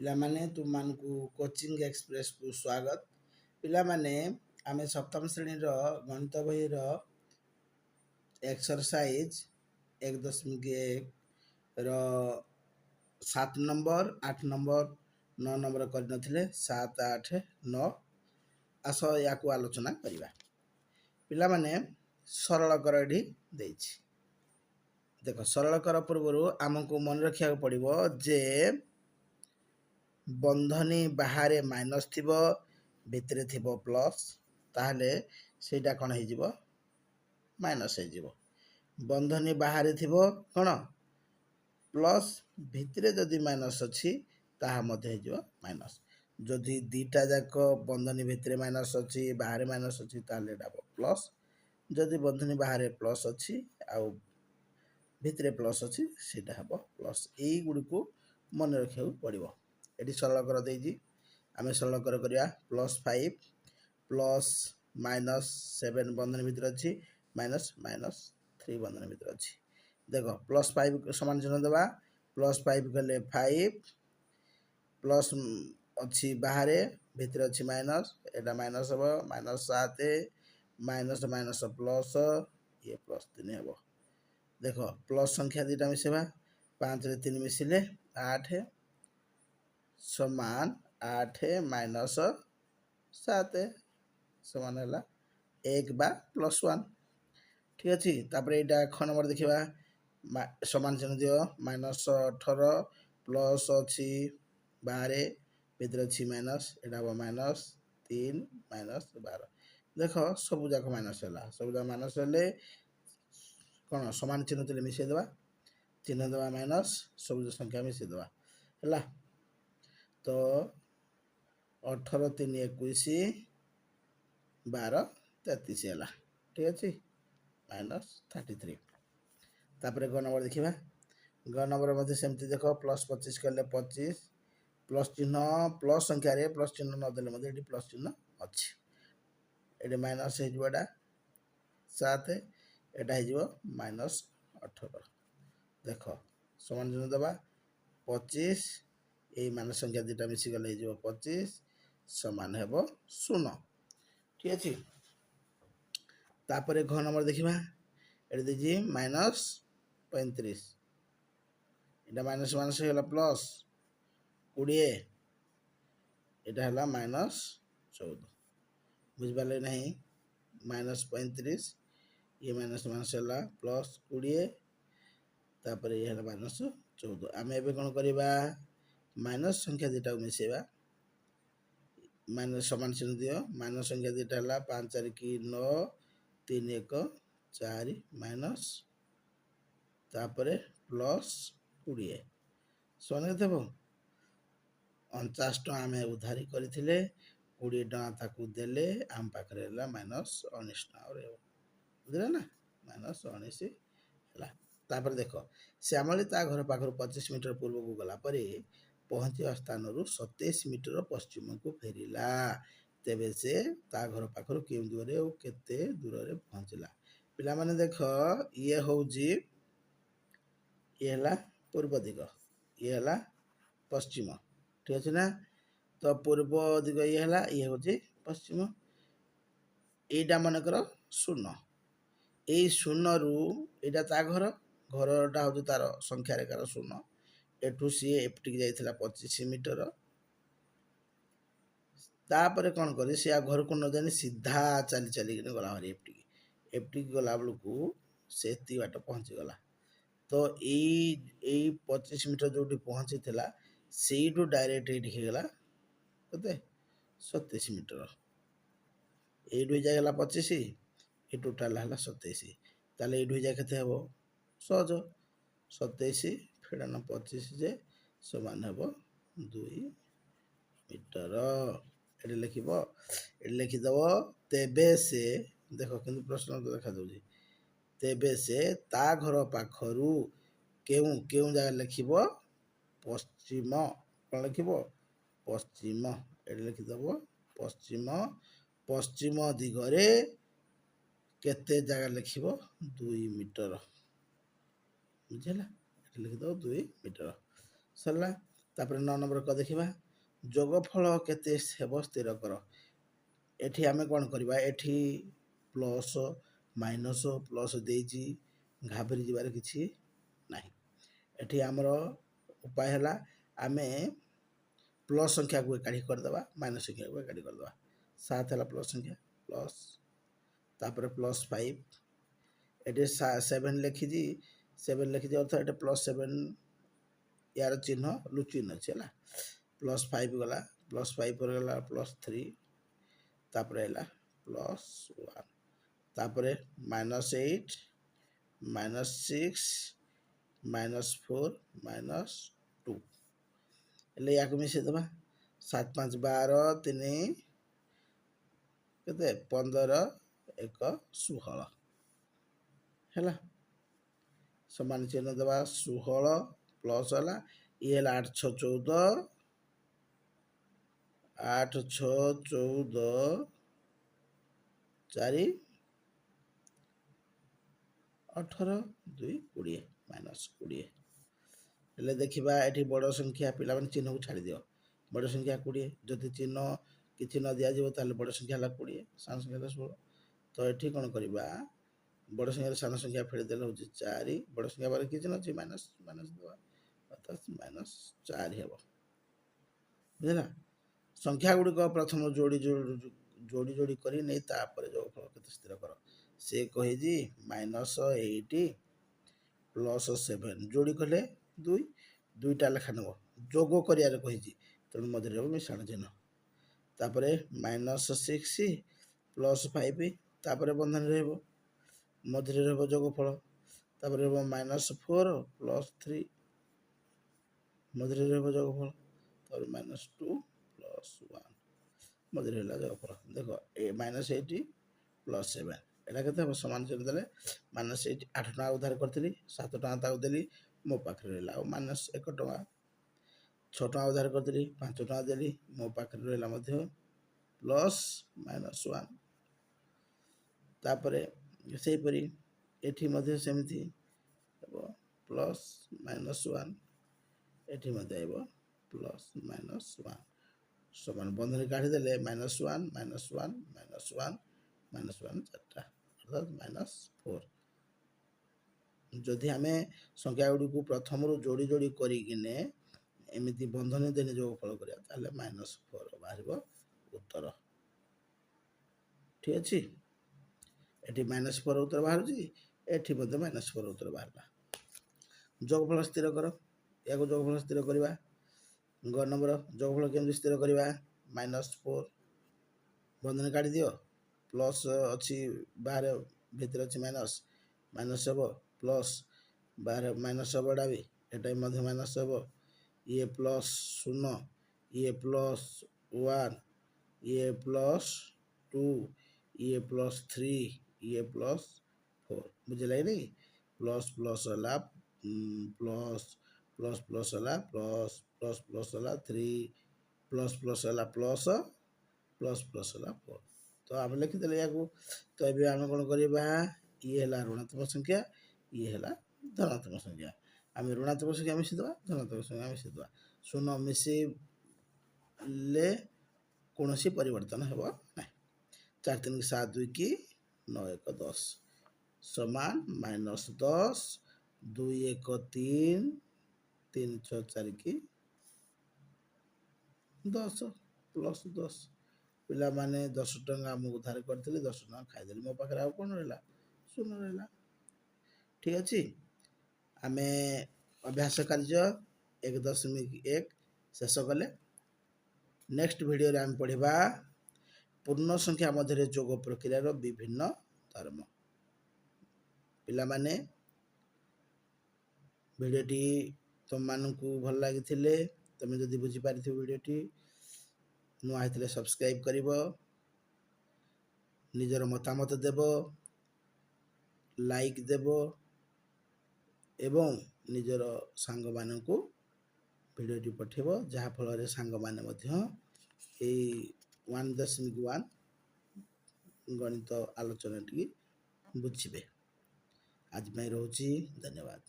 ପିଲାମାନେ ତୁମମାନଙ୍କୁ coaching express କୁ ସ୍ୱାଗତ। ପିଲାମାନେ ଆମେ ସପ୍ତମ ଶ୍ରେଣୀର ଗଣିତ ବହିର ଏକ୍ସରସାଇଜ 1.1 ର 7 ନମ୍ବର 8 ନମ୍ବର 9 ନମ୍ବର କରିନଥିଲେ। 7, 8, 9 ଆସ ୟାକୁ ଆଲୋଚନା କରିବା। ପିଲାମାନେ ସରଳକର ଏଠି ଦେଇଛି। ଦେଖ ସରଳକର ପୂର୍ବରୁ ଆମକୁ ମନେ ରଖିବାକୁ ପଡ଼ିବ ଯେ ବନ୍ଧନୀ ବାହାରେ ମାଇନସ୍ ଥିବ, ଭିତରେ ଥିବ ପ୍ଲସ୍, ତାହେଲେ ସେଇଟା କ'ଣ ହେଇଯିବ? ମାଇନସ୍ ହେଇଯିବ। ବନ୍ଧନୀ ବାହାରେ ଥିବ କ'ଣ? ପ୍ଲସ୍, ଭିତରେ ଯଦି ମାଇନସ୍ ଅଛି ତାହା ମଧ୍ୟ ହେଇଯିବ ମାଇନସ୍। ଯଦି ଦୁଇଟା ଯାକ ବନ୍ଧନୀ ଭିତରେ ମାଇନସ୍ ଅଛି, ବାହାରେ ମାଇନସ୍ ଅଛି, ତାହେଲେ ଏଇଟା ହେବ ପ୍ଲସ୍। ଯଦି ବନ୍ଧନୀ ବାହାରେ ପ୍ଲସ୍ ଅଛି ଆଉ ଭିତରେ ପ୍ଲସ୍ ଅଛି, ସେଇଟା ହେବ ପ୍ଲସ୍। ଏଇଗୁଡ଼ିକୁ ମନେ ରଖିବାକୁ ପଡ଼ିବ। ଏଠି ସରଳକର ଦେଇଛି, ଆମେ ସରଳକର କରିବା। +5 ପ୍ଲସ୍ -7 ବନ୍ଧନୀ ଭିତରେ ଅଛି, -3 ବନ୍ଧନୀ ଭିତରେ ଅଛି। ଦେଖ +5 ସମାନ ଚିହ୍ନ ଦେବା। +5 କଲେ 5 ପ୍ଲସ୍ ଅଛି ବାହାରେ, ଭିତରେ ଅଛି ମାଇନସ୍, ଏଇଟା ମାଇନସ୍ ହେବ। -7 ମାଇନସ୍ ମାଇନସ୍ ପ୍ଲସ୍, ଇଏ +3 ହେବ। ଦେଖ ପ୍ଲସ୍ ସଂଖ୍ୟା ଦୁଇଟା ମିଶାଇବା। 5ରେ 3 ମିଶିଲେ 8 ସମାନ 8 - 7 ସମାନ ହେଲା 1 ବା +1। ଠିକ୍ ଅଛି। ତାପରେ ଏଇଟା ଖ ନମ୍ବର ଦେଖିବା। ସମାନ ଚିହ୍ନ ଦିଅ। -18 ପ୍ଲସ୍ ଅଛି ବାହାରେ, ଭିତରେ ଅଛି ମାଇନସ୍, ଏଇଟା ହେବ -3 -12। ଦେଖ ସବୁ ଯାକ ମାଇନସ୍ ହେଲା। ସବୁ ଯାକ ମାଇନସ୍ ହେଲେ କ'ଣ ସମାନ ଚିହ୍ନ ଥିଲେ ମିଶାଇ ଦେବା। ଚିହ୍ନ ଦେବା ମାଇନସ୍, ସବୁ ସଂଖ୍ୟା ମିଶାଇ ଦେବା ହେଲା। ତ 18 3 21, 12 33 ହେଲା। ଠିକ୍ ଅଛି। -33। ତାପରେ ଗ ନମ୍ବର ଦେଖିବା। ଗ ନମ୍ବର ମଧ୍ୟ ସେମିତି ଦେଖ। +25 କଲେ 25, ପ୍ଲସ୍ ଚିହ୍ନ ପ୍ଲସ୍ ସଂଖ୍ୟାରେ ପ୍ଲସ୍ ଚିହ୍ନ ନଦେଲେ ମଧ୍ୟ ଏଠି ପ୍ଲସ୍ ଚିହ୍ନ ଅଛି। ଏଠି ମାଇନସ୍ ହେଇଯିବ ଏଇଟା 7, ଏଇଟା ହେଇଯିବ -18। ଦେଖ ସମାନ ଚିହ୍ନ ଦେବା। 25 ଏଇ ମାନ ସଂଖ୍ୟା ଦୁଇଟା ମିଶିଗଲେ ହେଇଯିବ 25 ସମାନ ହେବ 0। ଠିକ୍ ଅଛି। ତାପରେ ଘ ନମ୍ବର ଦେଖିବା। ଏଠି ଦେଇଛି -35, ଏଇଟା ମାଇନସ୍ ମାଇନସ୍ ହେଇଗଲା ପ୍ଲସ୍ 20, ଏଇଟା ହେଲା -14। ବୁଝିପାରିଲେ ନାହିଁ? -35, ଇଏ ମାଇନସ୍ ମାଇନସ୍ ହେଲା +20, ତାପରେ ଇଏ ହେଲା -14। ଆମେ ଏବେ କ'ଣ କରିବା? ମାଇନସ୍ ସଂଖ୍ୟା ଦୁଇଟାକୁ ମିଶାଇବା। ମାଇନସ୍ ସମାନ ଚିହ୍ନ ଦିଅ। ମାଇନସ୍ ସଂଖ୍ୟା ଦୁଇଟା ହେଲା 5 4 9, 3 1 4 ମାଇନସ୍, ତାପରେ +20 ସମାନ କେତେ ହେବ? 49 ଟଙ୍କା ଆମେ ଉଧାରୀ କରିଥିଲେ, 20 ଟଙ୍କା ତାକୁ ଦେଲେ, ଆମ ପାଖରେ ହେଲା -19 ଟଙ୍କା ରହିବ। ବୁଝିଲେ ନା? -19 ହେଲା। ତାପରେ ଦେଖ ଶ୍ୟାମଳୀ ତା ଘର ପାଖରୁ 25 ମିଟର ପୂର୍ବକୁ ଗଲା ପରେ ପହଞ୍ଚିବା ସ୍ଥାନରୁ 27 ମିଟର ପଶ୍ଚିମକୁ ଫେରିଲା। ତେବେ ସେ ତା ଘର ପାଖରୁ କେଉଁ ଦୂରରେ ଓ କେତେ ଦୂରରେ ପହଞ୍ଚିଲା? ପିଲାମାନେ ଦେଖ ଇଏ ହେଲା ପୂର୍ବ ଦିଗ, ଇଏ ହେଲା ପଶ୍ଚିମ। ଠିକ୍ ଅଛି ନା? ତ ପୂର୍ବ ଦିଗ ଇଏ ହେଲା, ଇଏ ହେଉଛି ପଶ୍ଚିମ। ଏଇଟା ମନେକର 0। ଏଇ 0ରୁ ଏଇଟା ତା ଘରଟା ହେଉଛି ତାର ସଂଖ୍ୟା ରେଖାର 0। ଏଠୁ ସିଏ ଏପଟିକି ଯାଇଥିଲା 25 ମିଟର। ତାପରେ କ'ଣ କରି ସେ ଆଉ ଘରକୁ ନ ଯାଇ ସିଧା ଚାଲିକିନି ଗଲା ଭାରି ଏପଟିକି ଗଲା ବେଳକୁ ସେ ଏତିକି ବାଟ ପହଞ୍ଚିଗଲା। ତ ଏଇ 25 ମିଟର ଯେଉଁଠି ପହଞ୍ଚିଥିଲା ସେଇଠୁ ଡାଇରେକ୍ଟ ଏଇଠି ହେଇଗଲା କେତେ? 27 ମିଟର। ଏଇଠୁ ଏଇ ଜାଗା ହେଲା 25, ଏଇ ଟୋଟାଲ୍ ହେଲା 27। ତାହେଲେ ଏଇଠୁ ଏଇ ଜାଗା କେତେ ହେବ? ସହଜ। 27 ଫେଡ଼ାନ 25 ଯେ ସମାନ ହେବ 2 ମିଟର। ଏଠି ଲେଖିବ। ଏଠି ଲେଖିଦେବ ତେବେ ସେ, ଦେଖ କିନ୍ତୁ ପ୍ରଶ୍ନ ଦେଖାଯାଉଛି, ତେବେ ସେ ତା ଘର ପାଖରୁ କେଉଁ ଜାଗା ଲେଖିବ? ପଶ୍ଚିମ। କ'ଣ ଲେଖିବ? ପଶ୍ଚିମ। ଏଠି ଲେଖିଦେବ ପଶ୍ଚିମ ଦିଗରେ କେତେ ଜାଗା ଲେଖିବ? 2 ମିଟର। ବୁଝିଲା? ଏଠି ଲେଖିଦେବ 2 ମିଟର। ସରିଲା। ତାପରେ 9 ନମ୍ବର କ ଦେଖିବା ଯୋଗଫଳ କେତେ ହେବ ସ୍ଥିର କର। ଏଠି ଆମେ କ'ଣ କରିବା, ଏଠି ପ୍ଲସ୍ ମାଇନସ୍ ପ୍ଲସ୍ ଦେଇଛି, ଘାବରି ଯିବାର କିଛି ନାହିଁ। ଏଠି ଆମର ଉପାୟ ହେଲା ଆମେ ପ୍ଲସ୍ ସଂଖ୍ୟାକୁ ଏକାଠି କରିଦେବା, ମାଇନସ୍ ସଂଖ୍ୟାକୁ ଏକାଠି କରିଦେବା। 7 ହେଲା ପ୍ଲସ୍ ସଂଖ୍ୟା, ପ୍ଲସ୍ ତାପରେ +5 ଏଠି 7 ଲେଖିଛି, 7 ଲେଖିଛି ଅର୍ଥ ଏଠି +7 यार चिन्ह लुचिन अच्छे है +5 गला +5 पर गला +3 तापर है +1 तापर -8 -6 -4 -2 हेले या मिसे दबा 7 5 12 3 केते 15 1 16 है समान चिन्ह दबा 16 प्लस है ये 8 6 14 8 6 14 4 18 2 20 -20 हेले देखा ये बड़ संख्या पिला चिन्ह को छाड़ दियो बड़ संख्या 20 जदि चिन्ह किसी न दिज्व ताल बड़ संख्या है 20 सान संख्या 16 तो ये कौन करवा बड़ संख्या सान संख्या फेरदेले हूँ 4 बड़ संख्या बारे किसी न माइनस माइनस दवा अर्थात -4 हे बुझला संख्या गुड़िक प्रथम जोड़ी जोड़ी जोड़ी जोड़ी कर नहीं तापर जोगफल केते स्थिर कर से कही -8 +7 जोड़ी कले 2 2टा लेखा नब जोग कर तेणु मध्य मिश्रण चिन्ह तापर -6 +5 तापर बंधन रही मध्य रही जोगफल तापर -4 +3 मध्य रही जोगफल तापर -2 +1 मध्य रहा जोगफल देख -8 +7 एटा के सामान चिन्ह देले -8 8 टका उधार करी 7 टका देली मो पाखे रहा -1 टका 6 टका उधार करी 5 टका देली मो पाखे रहा +-1 तापर सेहीपरी एठी मध्य सेमती +-1 एठी मध्य आइबो +-1 समान बंधन काढ़ीदे -1 -1 -1 -1 चार्टा अर्थात -4 जदि आम संख्या गुड़ी को प्रथम जोड़ी जोड़ी करने एमती बंधन देने जोगफल करा -4 बाहर उत्तर ठीक अच्छे ये -4 उत्तर बाहर एटी -4 उत्तर बाहर जोगफल स्थिर कर या जोगफल स्थिर करवा ग नंबर जोगफल केमती स्थिर करवा -4 बंधन काढ़ी दियो प्लस अच्छी बाहर भितर अच्छी माइनस माइनस हे प्लस बाहर माइनस हेटा भी एटा माइनस हे ये +0 ये +1 ये +2 ये +3 ये +4 बुझे नहीं प्लस प्लस है प्लस प्लस प्लस है प्लस प्लस प्लस है 3 प्लस प्लस है प्लस प्लस प्लस है 4 तो आम लिखिदे या तो ये आम कौन करवा ये है ऋणात्मक संख्या ये है धनात्मक संख्या आम ऋणात्मक संख्या मिशीदे धनात्मक संख्या मिशीदे शून्य मिसेले कौन परिवर्तन हेब ना 4 3 7 2 की 9 1 10 समान -10 2 1 3 3 6 4 की 10 +10 पिला माने 10 टंका मुझे उधार करी 10 टंका खाईदेली मो पाखे आउ कौन रहा शून्य रहा ठीक अच्छे आम अभ्यास कार्य 1.1 शेष कले नेक्स्ट वीडियो आम पढ़ा पूर्ण संख्या मध्य जोग प्रक्रियार विभिन्न धर्म पिला माने वीडियोटी तुम मानू भल लगी तुम जदि बुझीपारी वीडियोटी नुआ होते सब्सक्राइब कर निजर मतामत देव लाइक देव एवं निजर सांग मानू वीडियोटी पठेब जहाँफल सांग माने 1.1 गणित आलोचना टी बुझे आज रोची धन्यवाद।